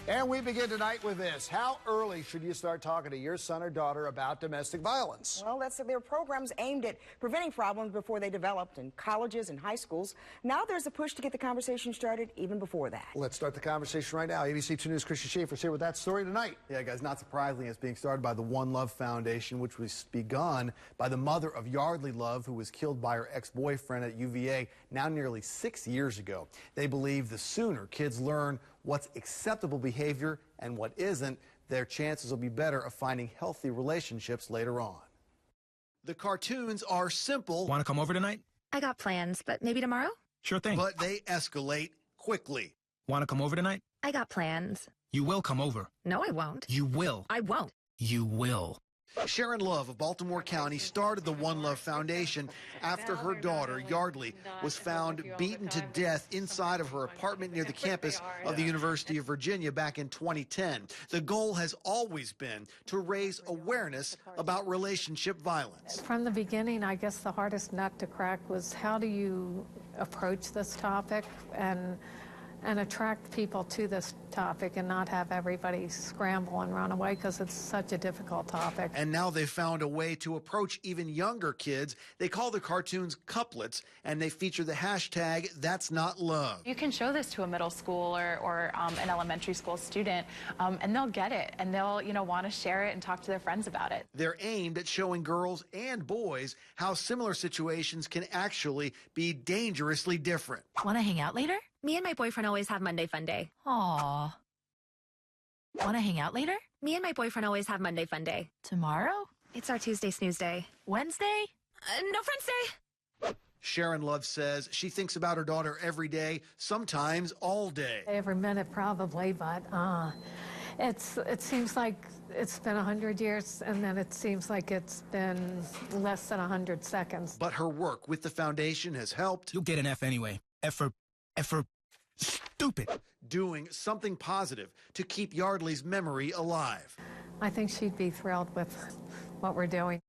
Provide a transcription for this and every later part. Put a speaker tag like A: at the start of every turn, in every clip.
A: And we begin tonight with this. How early should you start talking to your son or daughter about domestic violence?
B: Well, there are programs aimed at preventing problems before they developed in colleges and high schools. Now there's a push to get the conversation started even before that.
A: Let's start the conversation right now. ABC 2 News' Christian Schaefer's here with that story tonight.
C: Yeah, guys, not surprisingly, it's being started by the One Love Foundation, which was begun by the mother of Yardley Love, who was killed by her ex-boyfriend at UVA now nearly 6 years ago. They believe the sooner kids learn what's acceptable behavior and what isn't, their chances will be better of finding healthy relationships later on. The cartoons are simple.
D: Want to come over tonight?
E: I got plans, but maybe tomorrow?
D: Sure thing.
C: But they escalate quickly.
D: Want to come over tonight?
E: I got plans.
D: You will come over.
E: No, I won't.
D: You will.
E: I won't.
D: You will.
C: Sharon Love of Baltimore County started the One Love Foundation after her daughter, Yardley, was found beaten to death inside of her apartment near the campus of the University of Virginia back in 2010. The goal has always been to raise awareness about relationship violence.
F: From the beginning, I guess the hardest nut to crack was how do you approach this topic and attract people to this topic and not have everybody scramble and run away because it's such a difficult topic.
C: And now they've found a way to approach even younger kids. They call the cartoons couplets, and they feature the hashtag That's Not Love.
G: You can show this to a middle school or an elementary school student, and they'll get it, and they'll want to share it and talk to their friends about it.
C: They're aimed at showing girls and boys how similar situations can actually be dangerously different.
E: Want to hang out later? Me and my boyfriend always have Monday Fun Day. Aww. Want to hang out later? Me and my boyfriend always have Monday Fun Day. Tomorrow? It's our Tuesday snooze day. Wednesday? No Friends Day.
C: Sharon Love says she thinks about her daughter every day, sometimes all day.
F: Every minute probably, but it seems like it's been 100 years, and then it seems like it's been less than 100 seconds.
C: But her work with the foundation has helped.
D: You'll get an F anyway. F for stupid.
C: Doing something positive to keep Yardley's memory alive.
F: I think she'd be thrilled with what we're doing.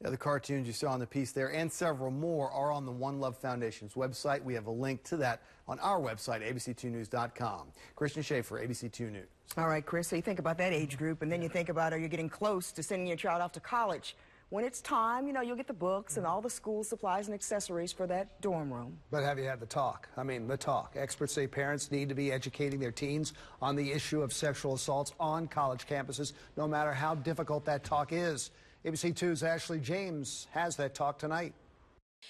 C: Yeah, the cartoons you saw in the piece there and several more are on the One Love Foundation's website. We have a link to that on our website, abc2news.com. Christian Schaefer, ABC 2 News.
B: All right, Chris, so you think about that age group, and then you think about, are you getting close to sending your child off to college? When it's time, you'll get the books and all the school supplies and accessories for that dorm room.
A: But have you had the talk? I mean, the talk. Experts say parents need to be educating their teens on the issue of sexual assaults on college campuses, no matter how difficult that talk is. ABC 2's Ashley James has that talk tonight.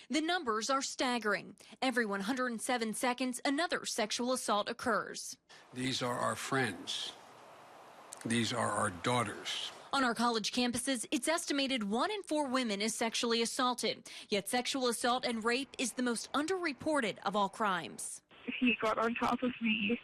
H: The numbers are staggering. Every 107 seconds, another sexual assault occurs.
I: These are our friends. These are our daughters.
H: On our college campuses, it's estimated 1 in 4 women is sexually assaulted. Yet sexual assault and rape is the most underreported of all crimes.
J: He got on top of me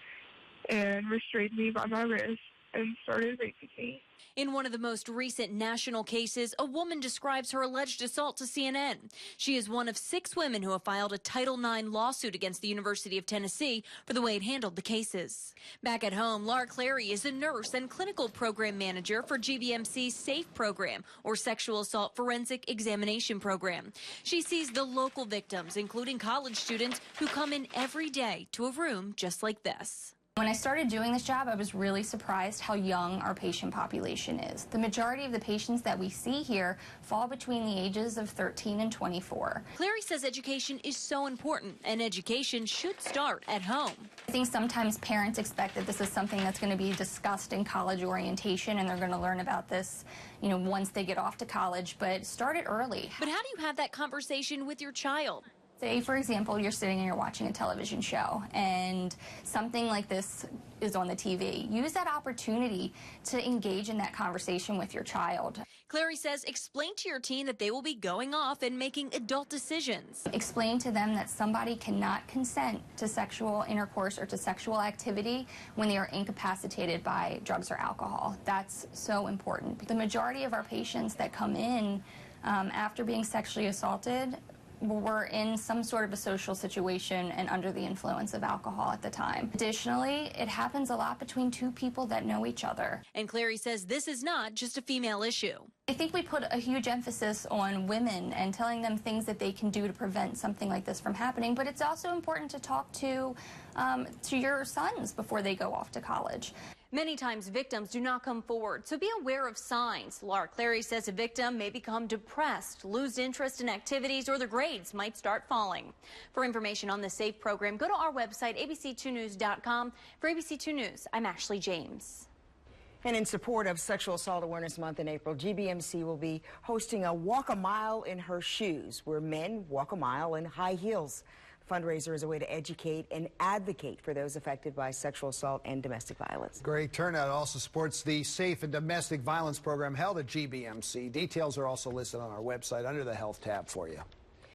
J: and restrained me by my wrist and started raping me.
H: In one of the most recent national cases, a woman describes her alleged assault to CNN. She is one of 6 women who have filed a Title IX lawsuit against the University of Tennessee for the way it handled the cases. Back at home, Laura Clary is a nurse and clinical program manager for GBMC's SAFE program, or Sexual Assault Forensic Examination Program. She sees the local victims, including college students, who come in every day to a room just like this.
K: When I started doing this job, I was really surprised how young our patient population is. The majority of the patients that we see here fall between the ages of 13 and 24.
H: Clary says education is so important, and education should start at home.
K: I think sometimes parents expect that this is something that's going to be discussed in college orientation, and they're going to learn about this, once they get off to college, but start it early.
H: But how do you have that conversation with your child?
K: Say, for example, you're sitting and you're watching a television show and something like this is on the TV. Use that opportunity to engage in that conversation with your child.
H: Clary says explain to your teen that they will be going off and making adult decisions.
K: Explain to them that somebody cannot consent to sexual intercourse or to sexual activity when they are incapacitated by drugs or alcohol. That's so important. The majority of our patients that come in after being sexually assaulted were in some sort of a social situation and under the influence of alcohol at the time. Additionally, it happens a lot between two people that know each other.
H: And Clary says this is not just a female issue.
K: I think we put a huge emphasis on women and telling them things that they can do to prevent something like this from happening, but it's also important to talk to your sons before they go off to college.
H: Many times victims do not come forward, so be aware of signs. Laura Clary says a victim may become depressed, lose interest in activities, or their grades might start falling. For information on the SAFE program, go to our website, abc2news.com. For ABC 2 News, I'm Ashley James.
B: And in support of Sexual Assault Awareness Month in April, GBMC will be hosting a Walk a Mile in Her Shoes, where men walk a mile in high heels. Fundraiser is a way to educate and advocate for those affected by sexual assault and domestic violence.
A: Great turnout. Also supports the Safe and Domestic Violence program held at GBMC. Details are also listed on our website under the Health tab for you.